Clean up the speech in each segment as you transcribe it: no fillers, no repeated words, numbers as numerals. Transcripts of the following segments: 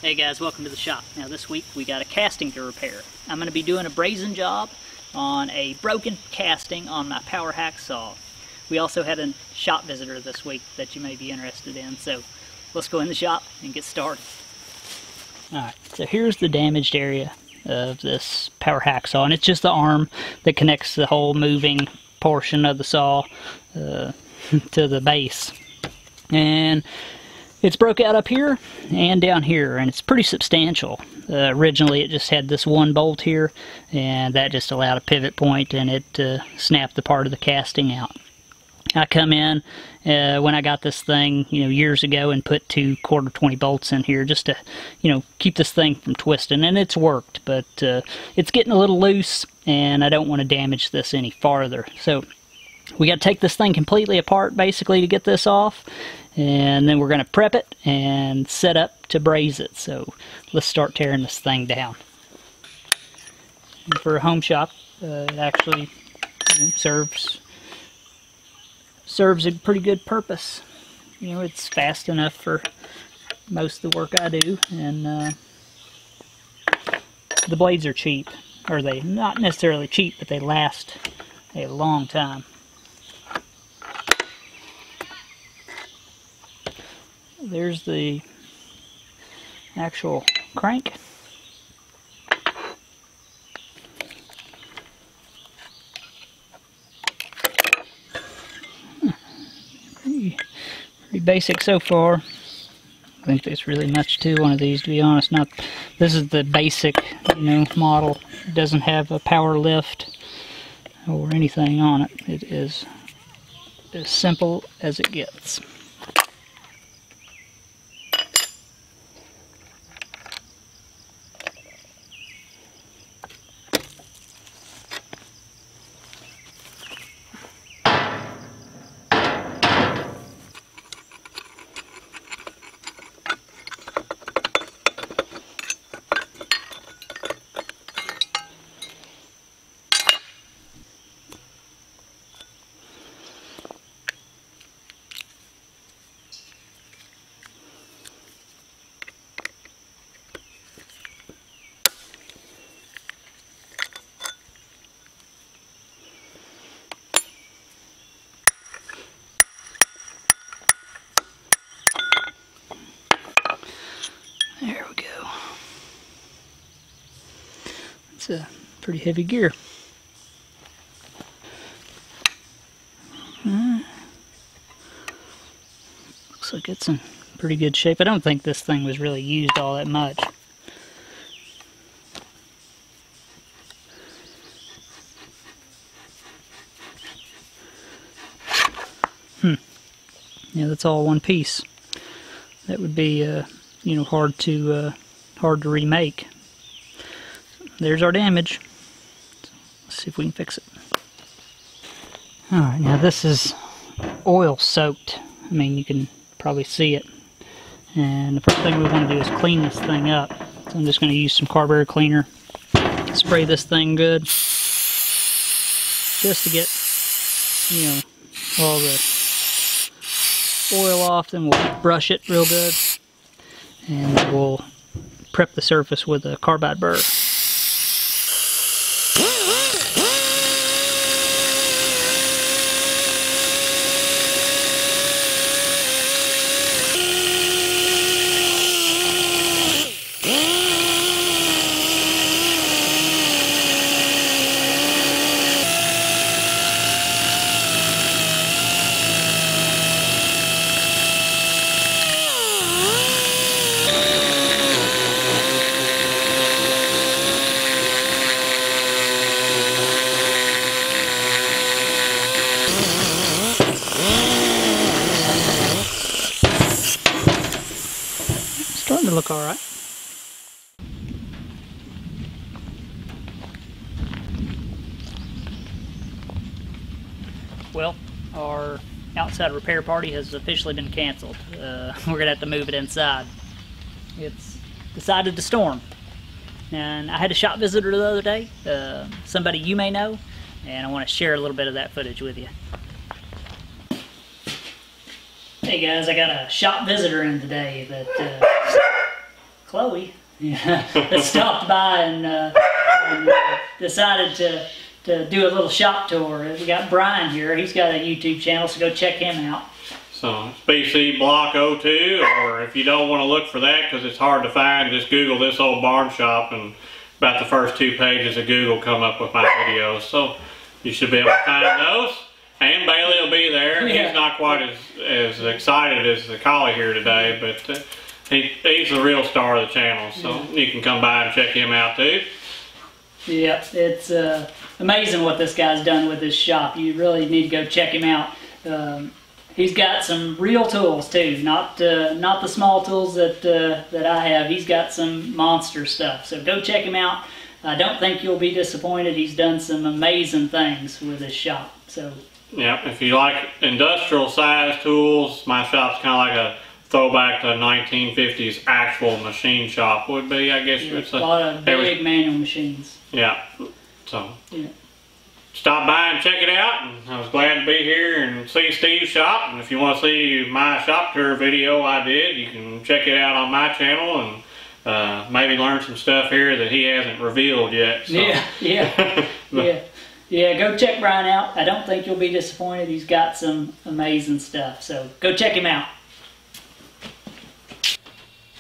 Hey guys, welcome to the shop. Now this week we got a casting to repair. I'm going to be doing a brazing job on a broken casting on my power hacksaw. We also had a shop visitor this week that you may be interested in, so let's go in the shop and get started. Alright, so here's the damaged area of this power hacksaw, and it's just the arm that connects the whole moving portion of the saw to the base. And it's broke out up here and down here, and it's pretty substantial. Originally it just had this one bolt here, and that just allowed a pivot point, and it snapped the part of the casting out. I come in when I got this thing, years ago, and put 2 1/4 bolts in here just to, keep this thing from twisting, and it's worked, but it's getting a little loose, and I don't want to damage this any farther. So we got to take this thing completely apart, basically, to get this off, and then we're going to prep it and set up to braze it. So let's start tearing this thing down. And for a home shop, it actually serves a pretty good purpose. It's fast enough for most of the work I do, and the blades are cheap. Or they not necessarily cheap, but they last a long time. There's the actual crank. Pretty basic so far. I think there's really much to one of these, to be honest. This is the basic, model. It doesn't have a power lift or anything on it. It is as simple as it gets. There we go. It's a pretty heavy gear. Looks like it's in pretty good shape. I don't think this thing was really used all that much. Yeah, that's all one piece. That would be hard to remake. There's our damage. Let's see if we can fix it. Alright, now this is oil soaked. I mean, you can probably see it. And the first thing we want to do is clean this thing up. So I'm just going to use some carburetor cleaner. Spray this thing good. Just to get, all the oil off. Then we'll brush it real good. And we'll prep the surface with a carbide burr. Starting to look all right. Well, our outside repair party has officially been canceled. We're gonna have to move it inside. It's decided to storm. And I had a shop visitor the other day, somebody you may know, and I want to share a little bit of that footage with you. Hey guys, I got a shop visitor in today that Chloe that stopped by and decided to do a little shop tour. We got Brian here. He's got a YouTube channel, so go check him out. So it's BC Block 02, or if you don't want to look for that because it's hard to find, just Google this old barn shop, and about the first 2 pages of Google come up with my videos. So you should be able to find those. And Bailey will be there. Yeah. He's not quite as excited as the collie here today, but he's the real star of the channel. So you can come by and check him out too. Yeah, it's amazing what this guy's done with his shop. You really need to go check him out. He's got some real tools too, not the small tools that I have. He's got some monster stuff. So go check him out. I don't think you'll be disappointed. He's done some amazing things with his shop. So. Yeah, if you like industrial size tools, my shop's kind of like a throwback to 1950s actual machine shop would be, I guess. Yeah, it's a lot of big manual machines. Yeah, so stop by and check it out. And I was glad to be here and see Steve's shop. And if you want to see my shop tour video I did, you can check it out on my channel and maybe learn some stuff here that he hasn't revealed yet. So. Yeah, go check Brian out. I don't think you'll be disappointed. He's got some amazing stuff. So go check him out.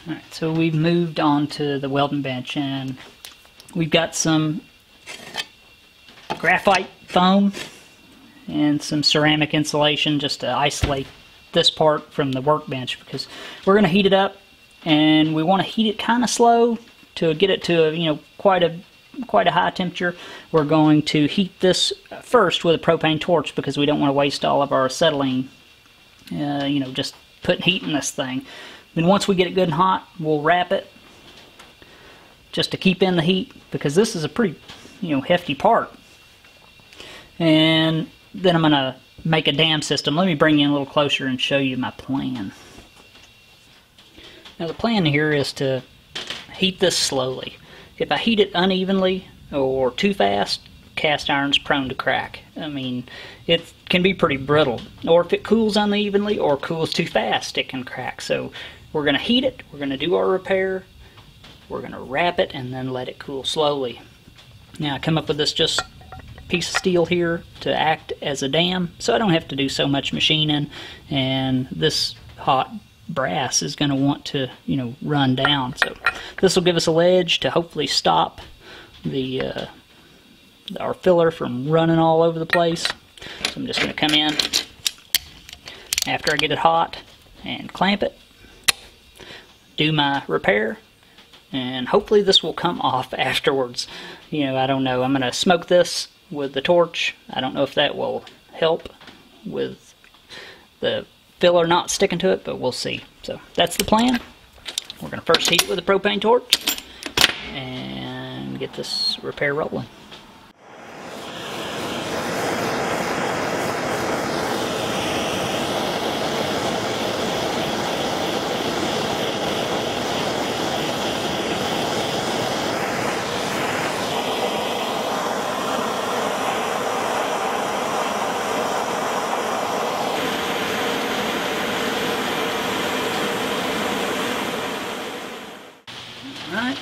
Alright, so we've moved on to the welding bench, and we've got some graphite foam and some ceramic insulation just to isolate this part from the workbench, because we're going to heat it up, and we want to heat it kind of slow to get it to quite a high temperature. We're going to heat this first with a propane torch because we don't want to waste all of our acetylene, just putting heat in this thing. Then once we get it good and hot, we'll wrap it just to keep in the heat, because this is a pretty hefty part. And then I'm going to make a dam system. Let me bring you in a little closer and show you my plan. Now the plan here is to heat this slowly. If I heat it unevenly or too fast, cast iron's prone to crack. I mean, it can be pretty brittle. Or if it cools unevenly or cools too fast, it can crack. So we're going to heat it, we're going to do our repair, we're going to wrap it, and then let it cool slowly. Now I come up with this just piece of steel here to act as a dam, so I don't have to do so much machining, and this hot brass is going to want to run down. So this will give us a ledge to hopefully stop our filler from running all over the place. So I'm just going to come in after I get it hot and clamp it, do my repair, and hopefully this will come off afterwards. I don't know. I'm going to smoke this with the torch. I don't know if that will help with the filler not sticking to it, but we'll see. So that's the plan. We're going to first heat it with a propane torch and get this repair rolling. Right.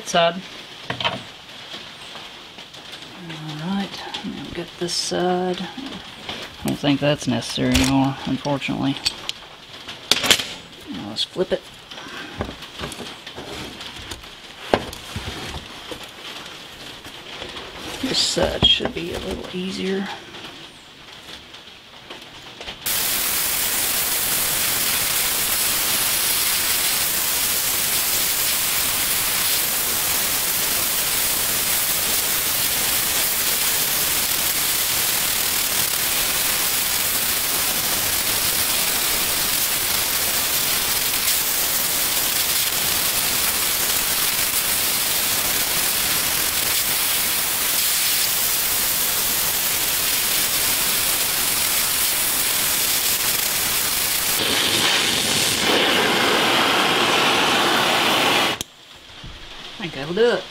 that side. Alright, now get this side. I don't think that's necessary anymore, unfortunately. Now let's flip it. This side should be a little easier. I think that'll do it.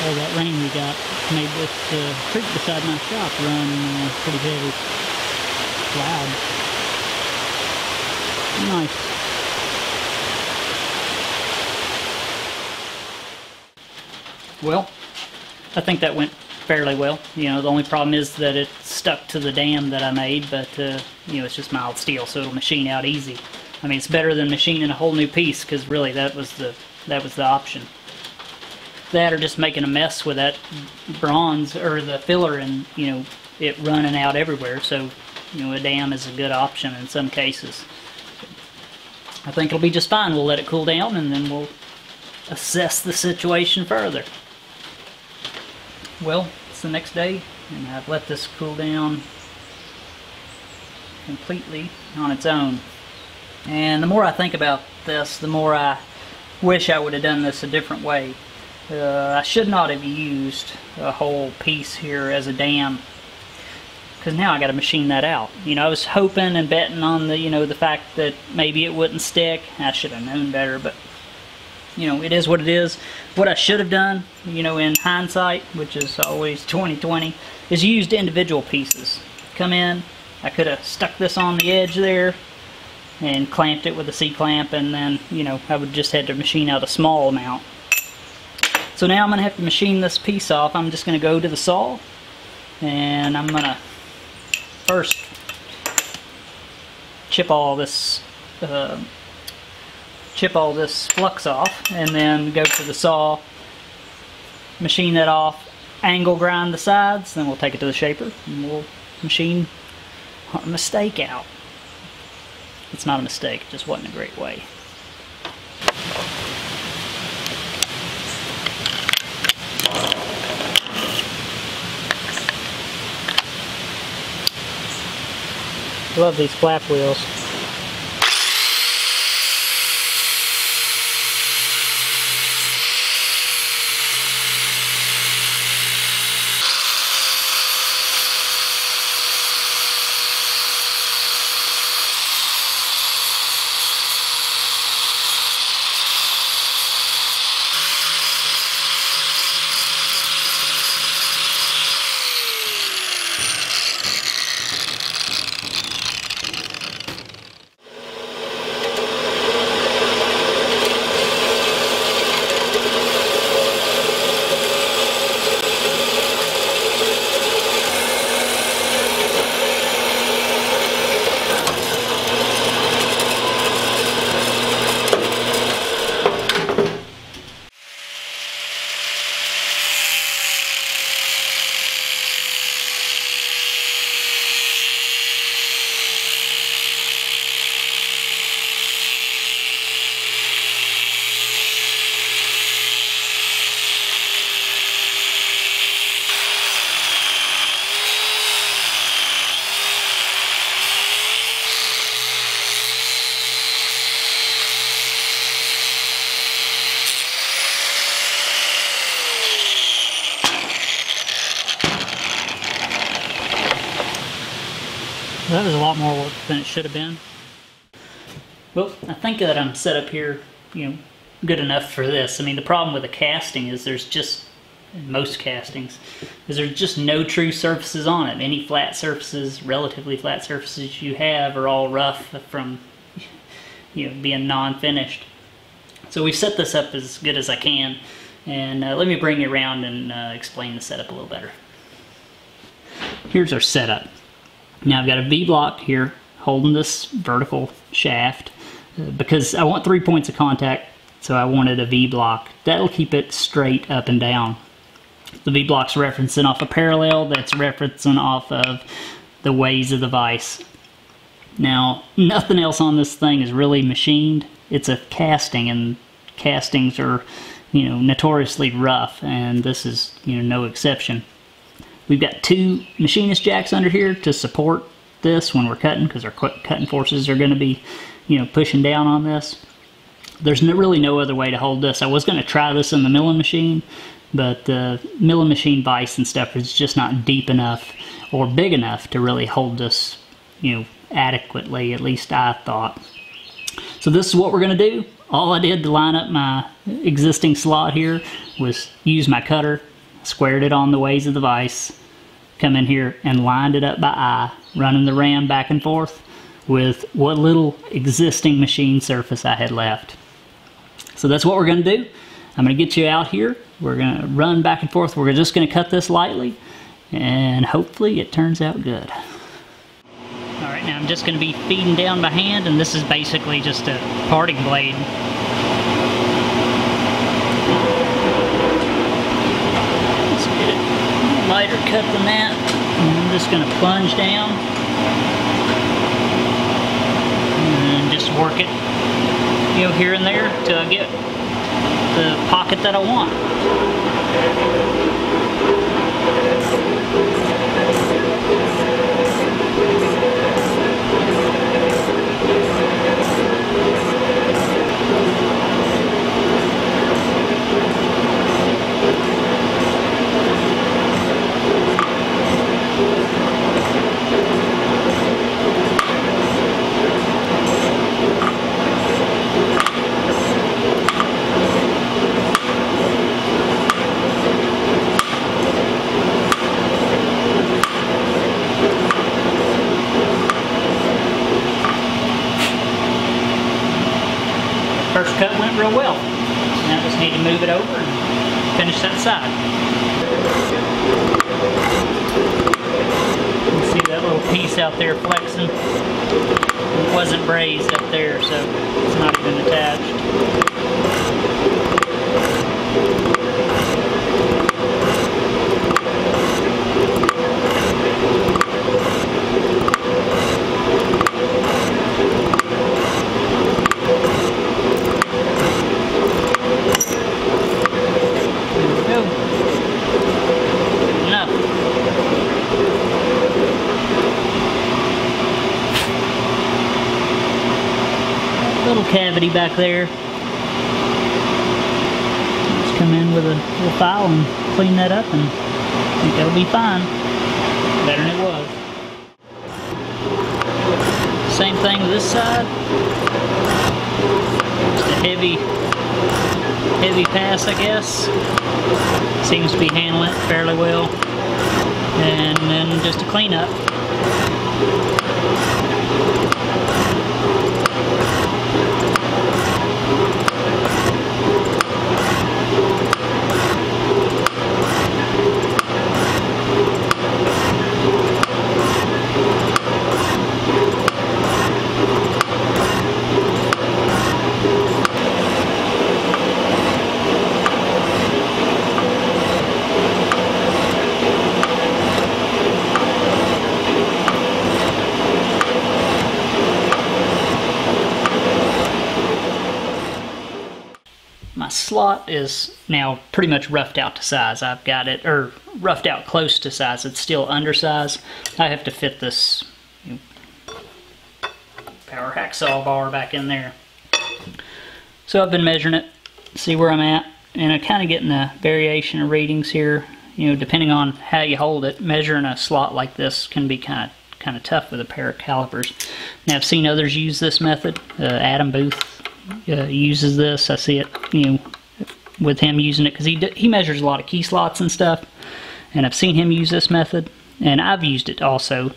All that rain we got made this creek beside my shop run pretty heavy. Loud. Nice. Well, I think that went fairly well. You know, the only problem is that it stuck to the dam that I made, but you know, it's just mild steel, so it'll machine out easy. I mean, it's better than machining a whole new piece, because really that was the option. That or just making a mess with that bronze or the filler and, you know, it running out everywhere. So, you know, a dam is a good option in some cases. I think it'll be just fine. We'll let it cool down and then we'll assess the situation further. Well, it's the next day and I've let this cool down completely on its own. And the more I think about this, the more I wish I would have done this a different way. I should not have used a whole piece here as a dam, because now I got to machine that out. You know, I was hoping and betting on the, you know, the fact that maybe it wouldn't stick. I should have known better, but you know, it is what it is. What I should have done, you know, in hindsight, which is always 20/20, is used individual pieces. Come in, I could have stuck this on the edge there and clamped it with a C-clamp, and then, you know, I would just had to machine out a small amount. So now I'm going to have to machine this piece off. I'm just going to go to the saw and I'm going to first chip all this flux off, and then go to the saw, machine that off, angle grind the sides, then we'll take it to the shaper and we'll machine our mistake out. It's not a mistake, it just wasn't a great way. Love these flap wheels. that was a lot more work than it should have been. Well, I think that I'm set up here, good enough for this. I mean, the problem with a casting is there's just, most castings, is there's just no true surfaces on it. Any flat surfaces, relatively flat surfaces you have are all rough from, being non-finished. So we've set this up as good as I can, and let me bring you around and explain the setup a little better. Here's our setup. Now I've got a V-block here holding this vertical shaft because I want 3 points of contact, so I wanted a V-block. That'll keep it straight up and down. The V-block's referencing off a parallel that's referencing off of the ways of the vise. Now, nothing else on this thing is really machined. It's a casting, and castings are, notoriously rough, and this is, no exception. We've got 2 machinist jacks under here to support this when we're cutting, because our cutting forces are going to be, pushing down on this. There's really no other way to hold this. I was going to try this in the milling machine, but the milling machine vise and stuff is just not deep enough or big enough to really hold this, adequately, at least I thought. So this is what we're going to do. All I did to line up my existing slot here was use my cutter, squared it on the ways of the vise, come in here and lined it up by eye, running the ram back and forth with what little existing machine surface I had left. So that's what we're going to do. I'm going to get you out here. We're going to run back and forth. We're just going to cut this lightly, and hopefully it turns out good. Alright, now I'm just going to be feeding down by hand, and this is basically just a parting blade. Let's get it a lighter cut than that. And I'm just going to plunge down and just work it, here and there till I get the pocket that I want. First cut went real well. Now I just need to move it over and finish that side. You can see that little piece out there flexing. It wasn't brazed up there, so it's not even attached. Little cavity back there. Just come in with a little file and clean that up, and I think that'll be fine. Better than it was. Same thing with this side. Just a heavy pass, I guess. Seems to be handling it fairly well. And then just a cleanup. My slot is now pretty much roughed out to size. I've got it, or roughed out close to size. It's still undersized. I have to fit this power hacksaw bar back in there. So I've been measuring it, see where I'm at, and I'm kind of getting a variation of readings here. Depending on how you hold it, measuring a slot like this can be kind kind of tough with a pair of calipers. Now I've seen others use this method. Adam Booth uses this. I see it, you know, with him using it because he measures a lot of key slots and stuff. And I've seen him use this method, and I've used it also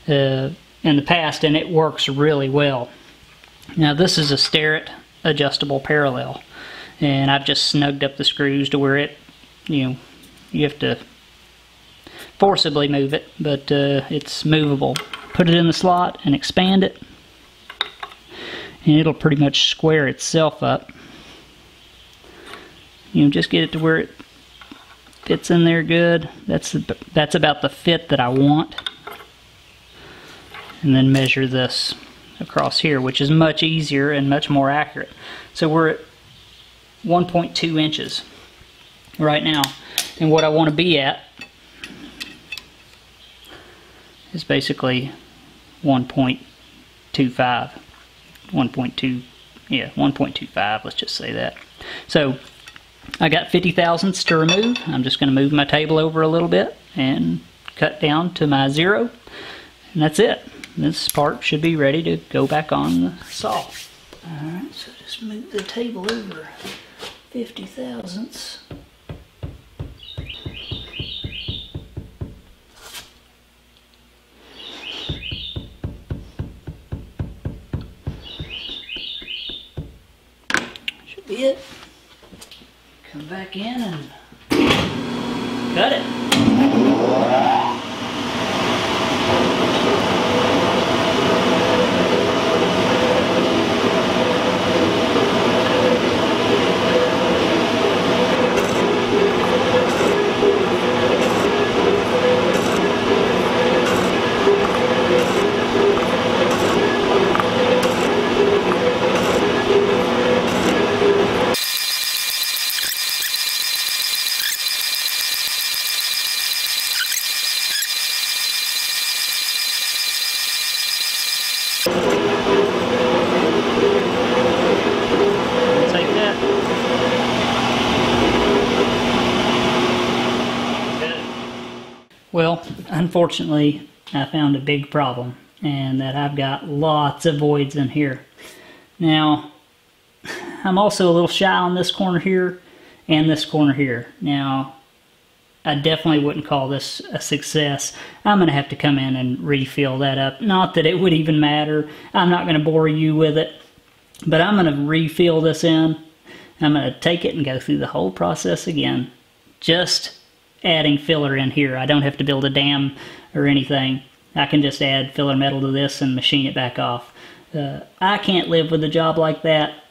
in the past, and it works really well. Now this is a Starrett adjustable parallel, and I've just snugged up the screws to where it, you know, you have to forcibly move it, but it's movable. Put it in the slot and expand it, and it'll pretty much square itself up. You know, just get it to where it fits in there good. That's about the fit that I want. And then measure this across here, which is much easier and much more accurate. So we're at 1.2 inches right now, and what I want to be at is basically 1.25. 1.25, let's just say that. So I got 50 thousandths to remove. I'm just going to move my table over a little bit and cut down to my 0, and that's it. This part should be ready to go back on the saw. Alright, so just move the table over 50 thousandths. Should be it. Come back in and cut it. Well, unfortunately, I found a big problem, and that I've got lots of voids in here. Now, I'm also a little shy on this corner here and this corner here. Now, I definitely wouldn't call this a success. I'm going to have to come in and refill that up. Not that it would even matter. I'm not going to bore you with it, but I'm going to refill this in. I'm going to take it and go through the whole process again. Just adding filler in here. I don't have to build a dam or anything. I can just add filler metal to this and machine it back off. I can't live with a job like that,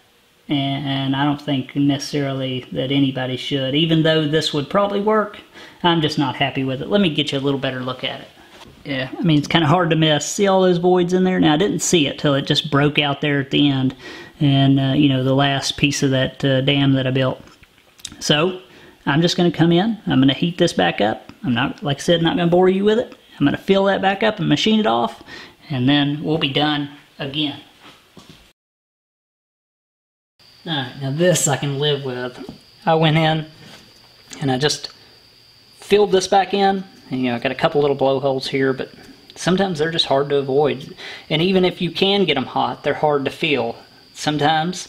and I don't think necessarily that anybody should. Even though this would probably work, I'm just not happy with it. Let me get you a little better look at it. Yeah, I mean, it's kind of hard to miss. See all those voids in there? Now, I didn't see it till it just broke out there at the end, and you know, the last piece of that dam that I built. So I'm just going to come in. I'm going to heat this back up. I'm not, like I said, not going to bore you with it. I'm going to fill that back up and machine it off, and then we'll be done again. Alright, now this I can live with. I went in and I just filled this back in. And, you know, I got a couple little blowholes here, but sometimes they're just hard to avoid. And even if you can get them hot, they're hard to fill. Sometimes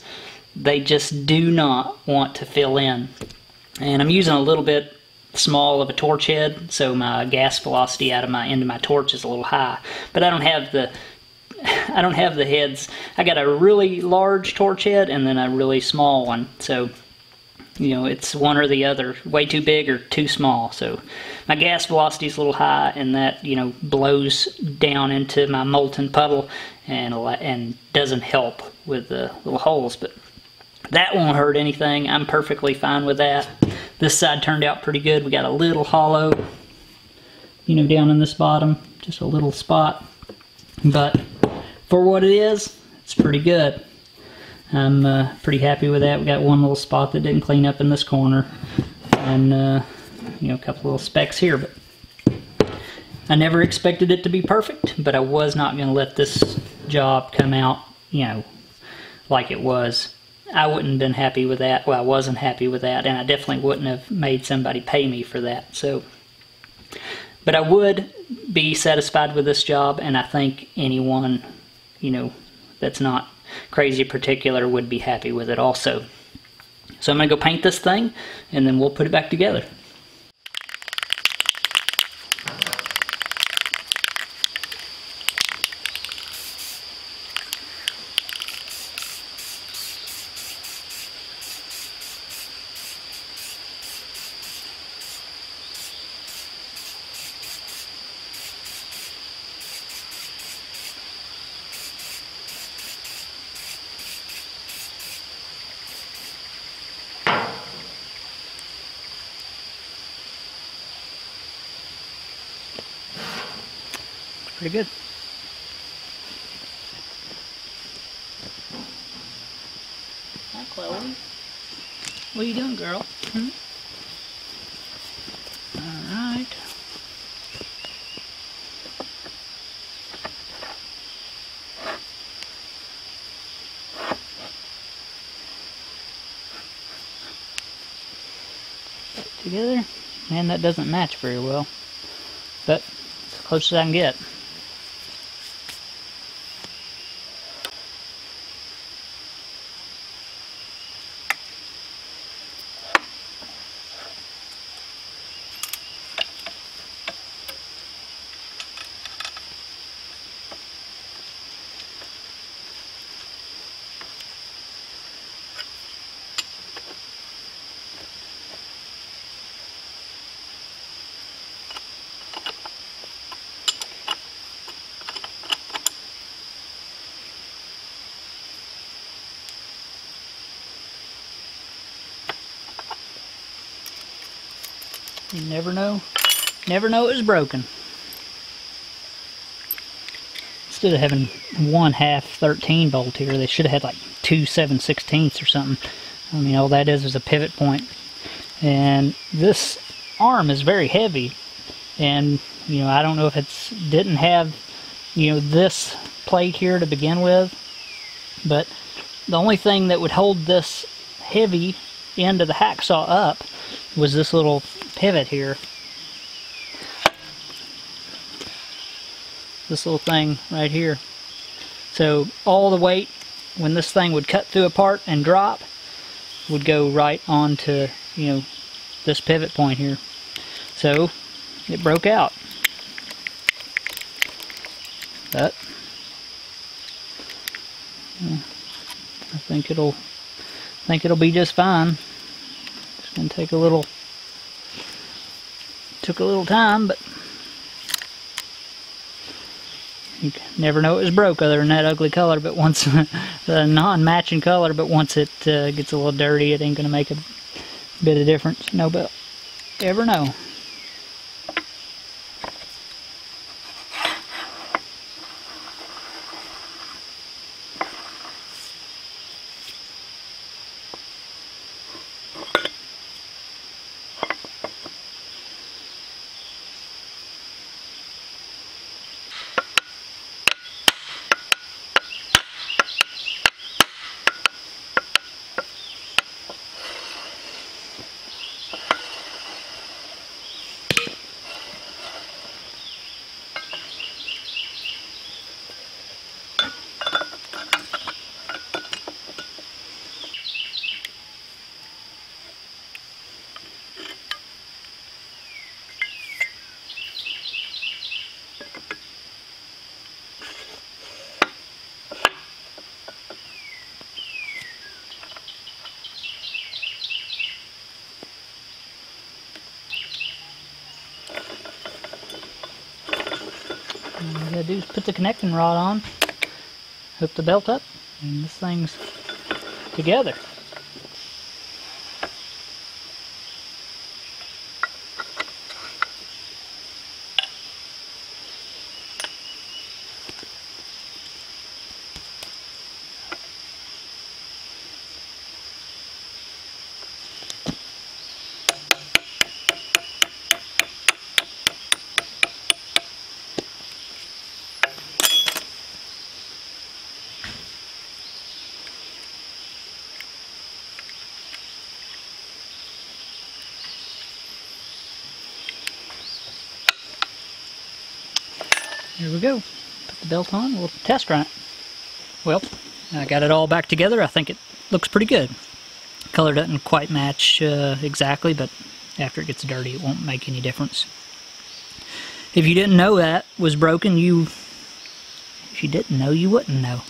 they just do not want to fill in. And I'm using a little bit small of a torch head, so my gas velocity out of my end of my torch is a little high. But I don't have the heads. I got a really large torch head and then a really small one. So, you know, it's one or the other, way too big or too small. So my gas velocity is a little high, and that, you know, blows down into my molten puddle and doesn't help with the little holes. But that won't hurt anything. I'm perfectly fine with that. This side turned out pretty good. We got a little hollow, you know, down in this bottom, just a little spot. But for what it is, it's pretty good. I'm pretty happy with that. We got one little spot that didn't clean up in this corner, and you know, a couple little specks here. But I never expected it to be perfect, but I was not going to let this job come out, you know, like it was. I wouldn't have been happy with that. Well, I wasn't happy with that, and I definitely wouldn't have made somebody pay me for that. So, But I would be satisfied with this job, and I think anyone, you know, that's not crazy particular would be happy with it also. So I'm going to go paint this thing, and then we'll put it back together. Pretty good. Hi, Chloe. What are you doing, girl? Alright. Together. Man, that doesn't match very well. But it's as close as I can get. You never know it was broken. Instead of having 1/2 13 bolt here, they should have had like 2 7/16 or something. I mean, all that is a pivot point. And this arm is very heavy, and you know, I don't know if it's didn't have, you know, this plate here to begin with, but the only thing that would hold this heavy end of the hacksaw up was this little pivot here. This little thing right here. So all the weight, when this thing would cut through a part and drop, would go right onto, you know, this pivot point here. So it broke out. But I think it'll be just fine. It's gonna take took a little time, but you never know it was broke other than that ugly color. But once the non-matching color, but once it gets a little dirty, it ain't gonna make a bit of difference. No, but ever know. All you gotta do is put the connecting rod on, hook the belt up, and this thing's together. Here we go. Put the belt on, we'll test run it. Well, I got it all back together. I think it looks pretty good. Color doesn't quite match exactly, but after it gets dirty it won't make any difference. If you didn't know that was broken, if you didn't know, you wouldn't know.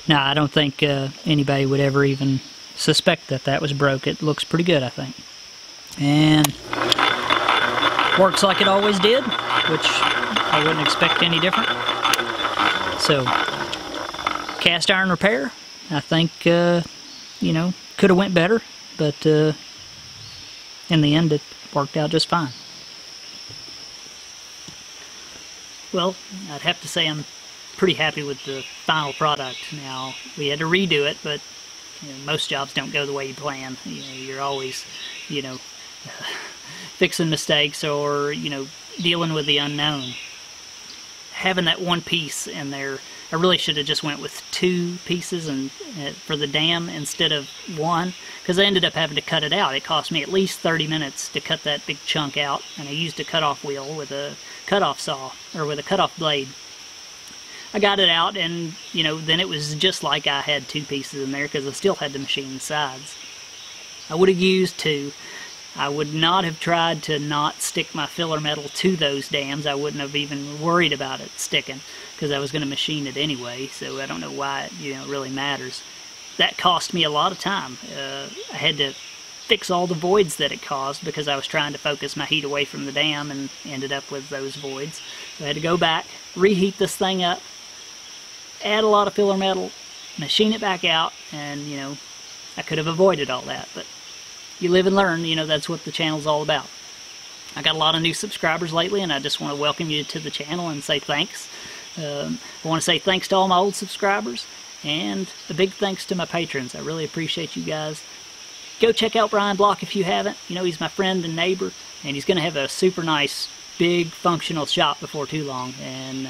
Now, I don't think anybody would ever even suspect that that was broke. It looks pretty good, I think. And works like it always did, which I wouldn't expect any different. So, cast iron repair, I think, you know, could have went better, but in the end it worked out just fine. Well, I'd have to say I'm pretty happy with the final product. Now, we had to redo it, but you know, most jobs don't go the way you plan. You know, you're always, you know, fixing mistakes or, you know, dealing with the unknown. Having that one piece in there, I really should have just went with 2 pieces and for the dam instead of 1, because I ended up having to cut it out. It cost me at least 30 minutes to cut that big chunk out, and I used a cutoff wheel with a cutoff saw, or with a cutoff blade. I got it out, and you know, then it was just like I had 2 pieces in there, because I still had to machine the sides. I would have used 2. I would not have tried to not stick my filler metal to those dams. I wouldn't have even worried about it sticking, because I was going to machine it anyway, so I don't know why it, you know, really matters. That cost me a lot of time. I had to fix all the voids that it caused, because I was trying to focus my heat away from the dam and ended up with those voids. So I had to go back, reheat this thing up, add a lot of filler metal, machine it back out, and you know, I could have avoided all that, but you live and learn. You know, that's what the channel's all about. I got a lot of new subscribers lately, and I just want to welcome you to the channel and say thanks. I want to say thanks to all my old subscribers, and a big thanks to my patrons. I really appreciate you guys. Go check out Brian Block if you haven't. You know, he's my friend and neighbor, and he's going to have a super nice, big, functional shop before too long, and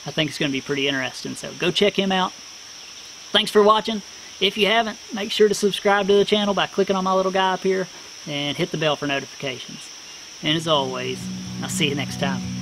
I think it's going to be pretty interesting, so go check him out. Thanks for watching. If you haven't, make sure to subscribe to the channel by clicking on my little guy up here and hit the bell for notifications. And as always, I'll see you next time.